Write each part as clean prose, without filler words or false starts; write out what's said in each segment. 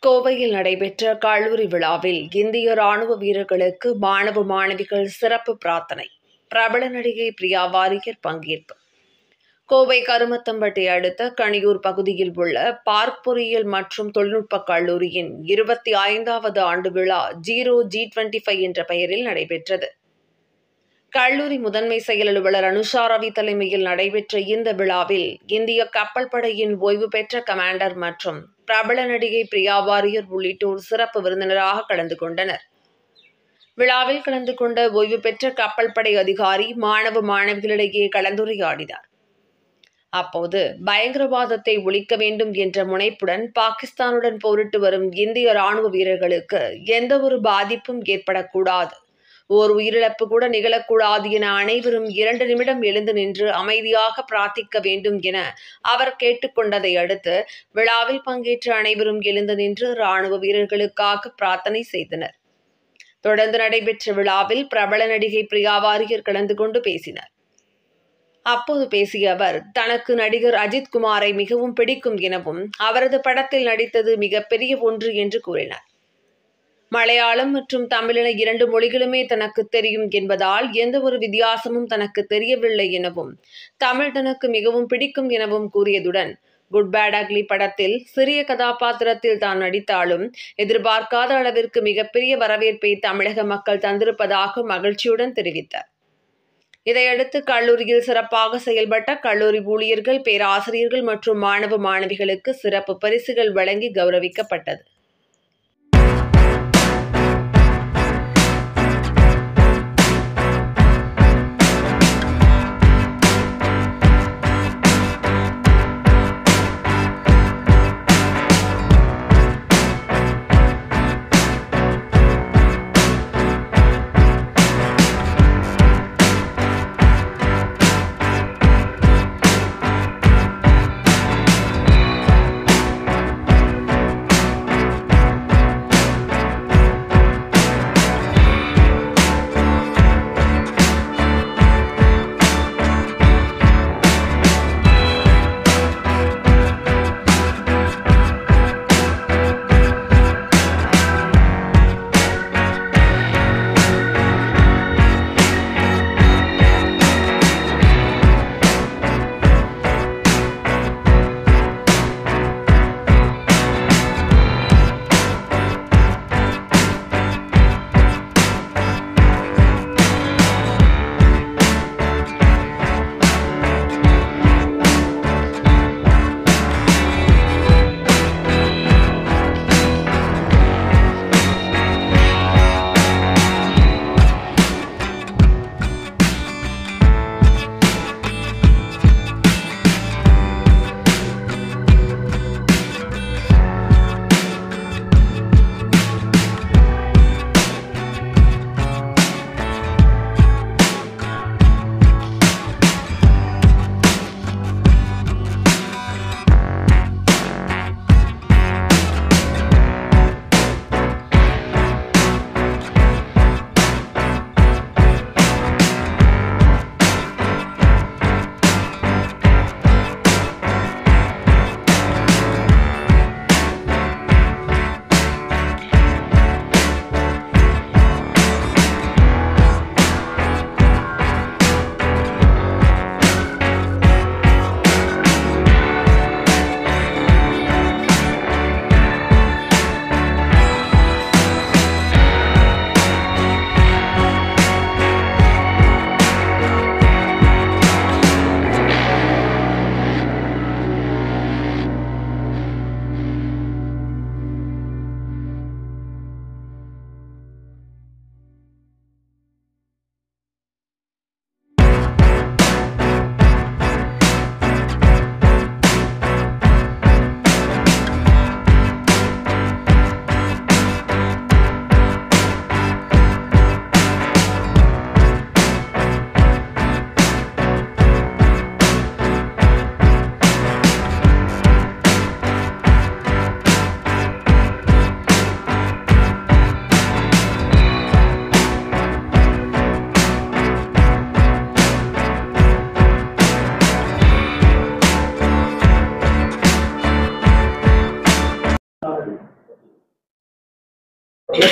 கோவையில் நடைபெற்ற கல்லூரி விழாவில் இந்திய ராணுவ வீரர்களுக்கு மாணவ மாணவிகள் சிறப்பு பிரார்த்தனை. பிரபல நடிகை பிரியா வாரியர் பங்கேற்பு. கோவை கருமத்தம்பட்டி அடுத்த கணியூர் பகுதியில் உள்ள பார்க் பொறியியல் மற்றும் தொழில்நுட்ப கல்லூரியின் 25வது ஆண்டு விழா G25 என்ற பெயரில் நடைபெற்றது. கல்லூரி முதன்மை செயல் அலுவலர் அனுஷா ரவி தலைமையில் நடைபெற்ற இந்த விழாவில் இந்திய கப்பல் படையின் ஓய்வு பெற்ற கமாண்டர் மற்றும் பிரபல நடிகை பிரியா வாரியர் உள்ளிட்டோர் சிறப்பு விருந்தினராக கலந்து கொண்டனர். விழாவில் கலந்து கொண்ட ஓய்வு பெற்ற கப்பல் படை அதிகாரி மாணவ மாணவிகளிடையே கலந்துரையாடினார். அப்போது பயங்கரவாதத்தை ஒழிக்க வேண்டும் என்ற முனைப்புடன் பாகிஸ்தானுடன் போரிட்டு வரும் இந்திய ராணுவ வீரர்களுக்கு எந்த ஒரு பாதிப்பும் ஏற்படக்கூடாது, ஓர் உயிரிழப்பு கூட நிகழக்கூடாது என அனைவரும் 2 நிமிடம் எழுந்து நின்று அமைதியாக பிரார்த்திக்க வேண்டும் என அவர் கேட்டுக்கொண்டதை அடுத்து விழாவில் பங்கேற்ற அனைவரும் எழுந்து நின்று ராணுவ வீரர்களுக்காக பிரார்த்தனை செய்தனர். தொடர்ந்து நடைபெற்ற விழாவில் பிரபல நடிகை பிரியா வாரியர் கலந்து கொண்டு பேசினார். அப்போது பேசிய அவர், தனக்கு நடிகர் அஜித் குமாரை மிகவும் பிடிக்கும் எனவும் அவரது படத்தில் நடித்தது மிகப்பெரிய ஒன்று என்று கூறினார். மலையாளம் மற்றும் தமிழ் என 2 மொழிகளுமே தனக்கு தெரியும் என்பதால் எந்த ஒரு வித்தியாசமும் தனக்கு தெரியவில்லை எனவும் தமிழ் தனக்கு மிகவும் பிடிக்கும் எனவும் கூறியதுடன், குட் பேட் அக்லி படத்தில் சிறிய கதாபாத்திரத்தில் தான் நடித்தாலும் எதிர்பார்க்காத அளவிற்கு மிகப்பெரிய வரவேற்பை தமிழக மக்கள் தந்திருப்பதாக மகிழ்ச்சியுடன் தெரிவித்தார். இதையடுத்து கல்லூரியில் சிறப்பாக செயல்பட்ட கல்லூரி ஊழியர்கள், பேராசிரியர்கள் மற்றும் மாணவ மாணவிகளுக்கு சிறப்பு பரிசுகள் வழங்கி கௌரவிக்கப்பட்டது. Okay.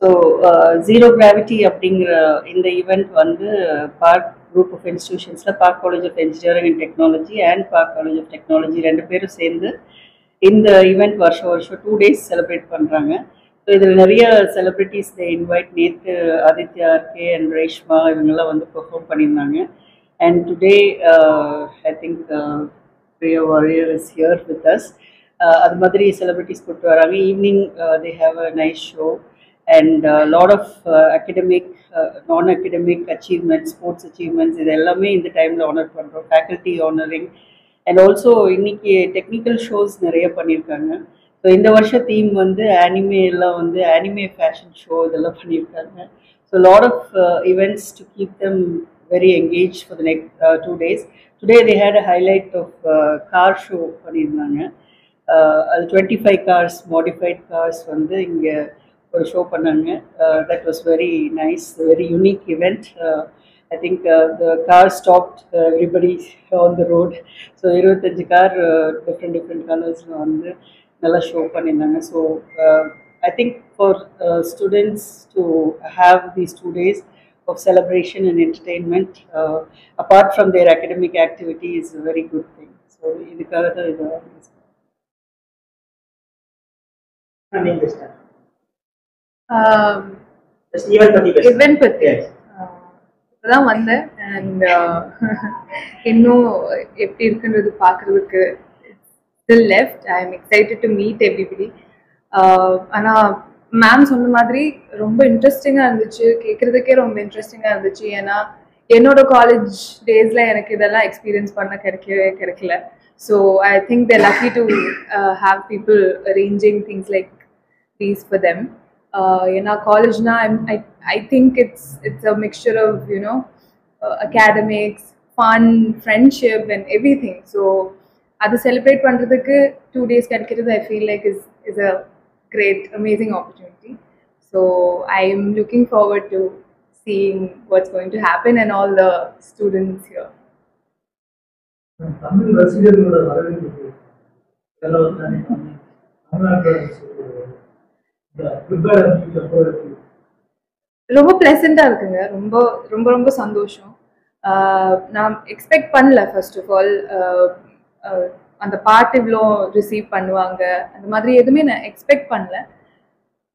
So, Zero Gravity அப்படிங்கிற இந்த ஈவெண்ட் வந்து பார்க் குரூப் ஆஃப் இன்ஸ்டிடியூஷன்ஸில் Park college of engineering and technology and Park college of technology ரெண்டு பேரும் சேர்ந்து இந்த ஈவெண்ட் வருஷம் 2 days செலிப்ரேட் பண்ணுறாங்க. ஸோ இதில் நிறைய செலிப்ரிட்டிஸ் இன்வைட். நேற்று ஆதித்யா ஆர்கே அண்ட் ரேஷ்மா இவங்கெல்லாம் வந்து பெர்ஃபார்ம் பண்ணியிருந்தாங்க. And today I think Priya Warrier is here with us. அது மாதிரி செலிப்ரிட்டிஸ் கூப்பிட்டு வராங்க. Evening they have a nice show and a lot of academic, non-academic achievements, sports achievements இது எல்லாமே இந்த டைமில் ஆனர் பண்ணுறோம். ஃபேக்கல்ட்டி ஆனரிங் அண்ட் ஆல்சோ இன்னைக்கு டெக்னிக்கல் ஷோஸ் நிறைய பண்ணியிருக்காங்க. ஸோ இந்த வருஷம் தீம் வந்து ஆனிமே எல்லாம் வந்து ஆனிமே ஃபேஷன் ஷோ இதெல்லாம் பண்ணியிருக்காங்க. So lot of events to keep them very engaged for the next 2 days. Today they had a highlight of car show பண்ணியிருந்தாங்க. அது 25 cars, modified cars வந்து இங்கே ஒரு ஷோ பண்ணாங்க. That was very nice, very unique event. I think the car stopped everybody on the road. So 25 car different கலர்ஸில் வந்து நல்லா show பண்ணியிருந்தாங்க. So I think for students to have these 2 days of celebration and entertainment apart from their academic activity is a very good thing. So இதுக்காக தான் இது event பத்தி இப்பதான் வந்தேன். அண்ட் இன்னும் எப்படி இருக்குன்றது பார்க்கறதுக்கு still left. I am excited to meet everybody. ஆனால் மேம் சொன்ன மாதிரி ரொம்ப இன்ட்ரெஸ்டிங்காக இருந்துச்சு, கேட்குறதுக்கே ரொம்ப இன்ட்ரெஸ்டிங்காக இருந்துச்சு. ஏன்னா என்னோட காலேஜ் டேஸில் எனக்கு இதெல்லாம் எக்ஸ்பீரியன்ஸ் பண்ண கிடைக்கல. So I think they lucky to have people arranging things like these for them. ஏன்னா காலேஜ்னா I think it's a mixture of academics, fun, friendship and everything. So அதை செலிப்ரேட் பண்ணுறதுக்கு 2 days கிடைக்கிறது I feel like is a great, amazing opportunity. So I am looking forward to seeing what's going to happen and all the students here. Tamil ரசிகர்களோட வரவேற்பு ரொம்ப பிளசண்டாக இருக்குங்க. ரொம்ப ரொம்ப ரொம்ப சந்தோஷம். நான் எக்ஸ்பெக்ட் பண்ணல. ஃபர்ஸ்ட் ஆஃப் ஆல் அந்த பாட்டு இவ்வளோ ரிசீவ் பண்ணுவாங்க அந்த மாதிரி எதுவுமே நான் எக்ஸ்பெக்ட் பண்ணல.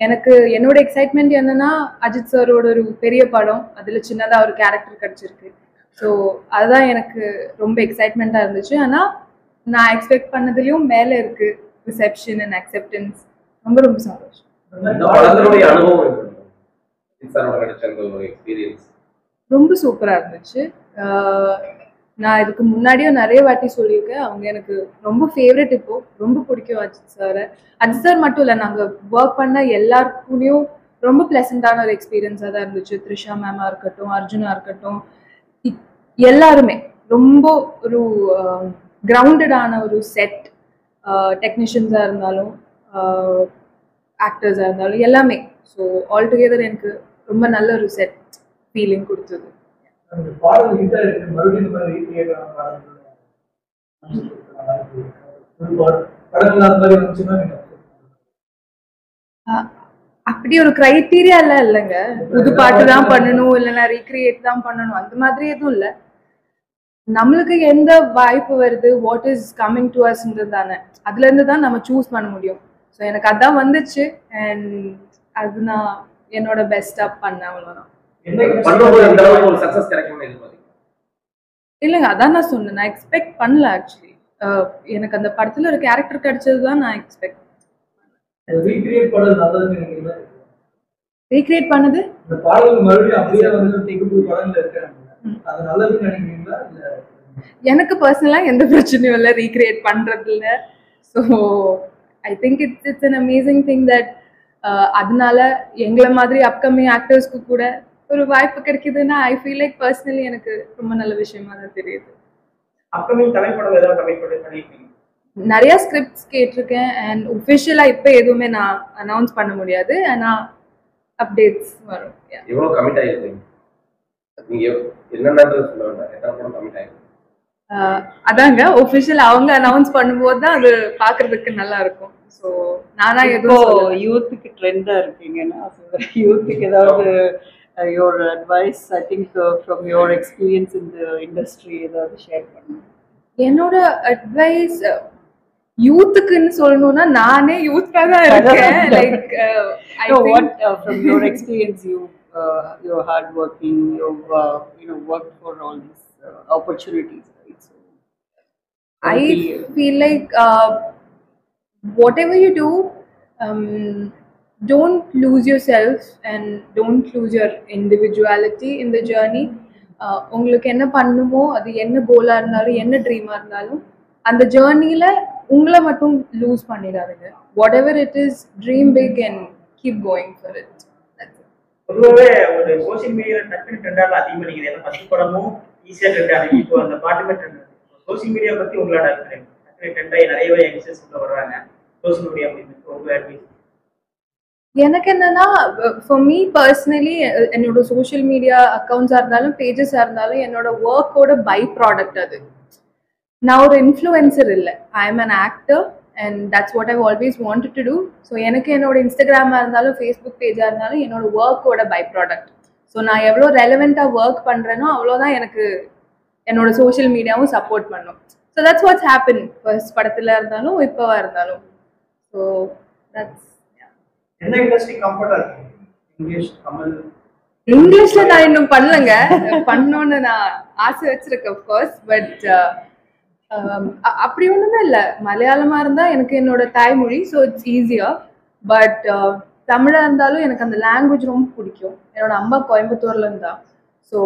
எனக்கு என்னோட எக்ஸைட்மெண்ட் என்னன்னா, அஜித் சாரோட ஒரு பெரிய படம், அதில் சின்னதாக ஒரு கேரக்டர் கிடச்சிருக்கு. ஸோ அதுதான் எனக்கு ரொம்ப எக்ஸைட்மெண்ட்டாக இருந்துச்சு. ஆனால் நான் எக்ஸ்பெக்ட் பண்ணதுலேயும் மேலே இருக்குது ரிசெப்ஷன் அண்ட் அக்செப்டன்ஸ். ரொம்ப ரொம்ப சந்தோஷம். ரொம்ப சூப்பராக இருந்துச்சு. நான் இதுக்கு முன்னாடியும் நிறைய வாட்டி சொல்லியிருக்கேன், அவங்க எனக்கு ரொம்ப ஃபேவரட். இப்போ ரொம்ப பிடிக்கும் அஜித் சார். அஜித் சார் மட்டும் இல்லை, நாங்கள் ஒர்க் பண்ண எல்லாருக்குள்ளேயும் ரொம்ப ப்ளசண்டான ஒரு எக்ஸ்பீரியன்ஸாக தான் இருந்துச்சு. த்ரிஷா மேமாக இருக்கட்டும், அர்ஜுனா இருக்கட்டும், எல்லாருமே ரொம்ப ஒரு கிரவுண்டடான ஒரு செட். டெக்னீஷியன்ஸாக இருந்தாலும் ஆக்டர்ஸாக இருந்தாலும் எல்லாமே. ஸோ ஆல் டுகெதர் எனக்கு ரொம்ப நல்ல ஒரு செட் ஃபீலிங் கொடுத்தது. அப்படி ஒரு கிரைட்டீரியா எல்லாம் இல்லைங்க. புது பாட்டு தான் பண்ணணும், இல்லைன்னா ரீக்ரியேட் தான் பண்ணணும், அந்த மாதிரி எதுவும் இல்லை. நம்மளுக்கு எந்த வாய்ப்பு வருது, வாட் இஸ் கம்மிங் டு அஸ்ன்றது தானே, அதுல இருந்து தான் நம்ம சூஸ் பண்ண முடியும். ஸோ எனக்கு அதான் வந்துச்சு அண்ட் அது நான் என்னோட பெஸ்டா பண்ணேன், அவ்வளோதான். இல்லைங்க, அதான் நான் சொன்னேன், நான் எக்ஸ்பெக்ட் பண்ணல. ஆக்சுவலி எனக்கு அந்த படத்துல ஒரு கேரக்டர் கிடைச்சது தான் நான் எக்ஸ்பெக்ட். ரீக்ரியேட் பண்ணது எனக்கு பர்சனலா எந்த பிரச்சனையும் இல்லை ரீக்ரியேட் பண்றதுல. So I think it's an amazing thing that அதனால எங்களை மாதிரி அப்கமிங் ஆக்டர்ஸ்க்கு கூட ஒரு வாய்ப்பு கிடைக்குதுன்னா ஐ ஃபீல் லைக் பர்சனலி எனக்கு ரொம்ப நல்ல விஷயமா தான் தெரியுது. நிறைய ஸ்கிரிப்ட்ஸ் கேட்டிருக்கேன் அண்ட் ஒஃபிஷியலா இப்போ எதுவுமே நான் அனௌன்ஸ் பண்ண முடியாது. ஆனால் அப்டேட்ஸ் வரும். அதாங்க ஒஃபிஷியல் அவங்க அனௌன்ஸ் பண்ணும்போது தான் அது பார்க்கறதுக்கு நல்லா இருக்கும். ஸோ நானா இப்போ எதுவும் யூத்துக்கு ட்ரெண்டா இருக்கீங்கன்னா யூத்துக்கு ஏதாவது your advice, I think from your experience in the industry ஏதாவது ஷேர் பண்ணுங்க. என்னோட அட்வைஸ் யூத்துக்குன்னு சொல்லணும்னா நானே யூத்தாக தான் இருக்கேன். Like what from your experience you're hard working, you've worked for all these opportunities, right? So I feel like whatever you do, don't lose yourself and don't lose your individuality in the journey. உங்களுக்கு என்ன பண்ணணுமோ அது என்ன Cola இருந்தாலும் என்ன ட்ரீமா இருந்தாலும் அந்த ஜேர்னில உங்களை மட்டும் லூஸ் பண்ணிடாதுங்க. Whatever it is, dream big and keep going for it. பொதுவாகவே ஒரு சோசியல் மீடியாவில் டக்குனு ட்ரெண்டாக அதிகமாக நிற்குது. ஏன்னா ஃபர்ஸ்ட் படமும் ஈஸியாக ட்ரெண்ட் ஆகுது. இப்போ அந்த பாட்டுமே ட்ரெண்ட். சோசியல் மீடியா பற்றி உங்களோட அபிப்பிராயம்? டக்குனு ட்ரெண்டாகி நிறைய பேர் யங்ஸ்டர்ஸ் உள்ள வர்றாங்க சோசியல் மீடியா அப்படின்னு உங்களோட அட்வைஸ்? எனக்கு என்னன்னா, ஃபார் மீ பர்சனலி என்னோட சோஷியல் மீடியா அக்கௌண்ட்ஸாக இருந்தாலும் பேஜஸாக இருந்தாலும் என்னோட ஒர்க்கோட பை ப்ராடக்ட் அது. நான் ஒரு இன்ஃப்ளூயன்சர் இல்லை, I am an actor and that's what I've always wanted to do. So எனக்கு என்னோட இன்ஸ்டாகிராமாக இருந்தாலும் ஃபேஸ்புக் பேஜாக இருந்தாலும் என்னோட ஒர்க்கோட பை ப்ராடக்ட். ஸோ நான் எவ்வளோ ரெலவெண்ட்டாக ஒர்க் பண்ணுறேனோ அவ்வளோதான் எனக்கு என்னோட சோஷியல் மீடியாவும் சப்போர்ட் பண்ணும். So that's watts happen first படத்தில் இருந்தாலும் இப்போவா இருந்தாலும். ஸோ தட்ஸ் என்ன இண்டஸ்ட்ரி கம்ஃபர்ட்டா இருக்கு? இங்கிலீஷ், தமிழ்? இங்கிலீஷ்ல நான் இன்னும் பண்ணலங்க, பண்ணணும்னு நான் ஆசை வச்சிருக்கேன் ஃபர்ஸ்ட். பட் அப்படி ஒண்ணுமே இல்லை. மலையாளமா இருந்தா எனக்கு என்னோட தாய்மொழி, ஸோ இட்ஸ் ஈஸியர். பட் தமிழா இருந்தாலும் எனக்கு அந்த லாங்குவேஜ் ரொம்ப பிடிக்கும். என்னோட அம்மா கோயம்புத்தூர்ல இருந்தா. ஸோ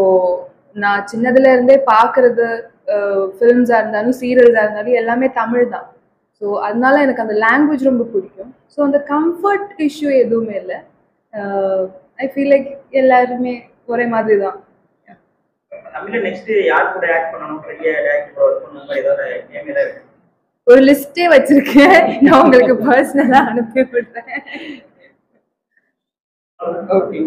நான் சின்னதுல இருந்தே பார்க்கறது ஃபிலிம்ஸா இருந்தாலும் சீரியல்ஸா இருந்தாலும் எல்லாமே தமிழ் தான். ஸோ அதனால எனக்கு அந்த லாங்குவேஜ் ரொம்ப பிடிக்கும். ஸோ அந்த கம்ஃபர்ட் இஷ்யூ எதுவுமே இல்லை. ஐ ஃபீல் லைக் எல்லாருமே ஒரே மாதிரி தான். ஒரு லிஸ்டே வச்சிருக்கேன், நான் உங்களுக்கு பர்சனலா அனுப்பி விடுறேன். Okay.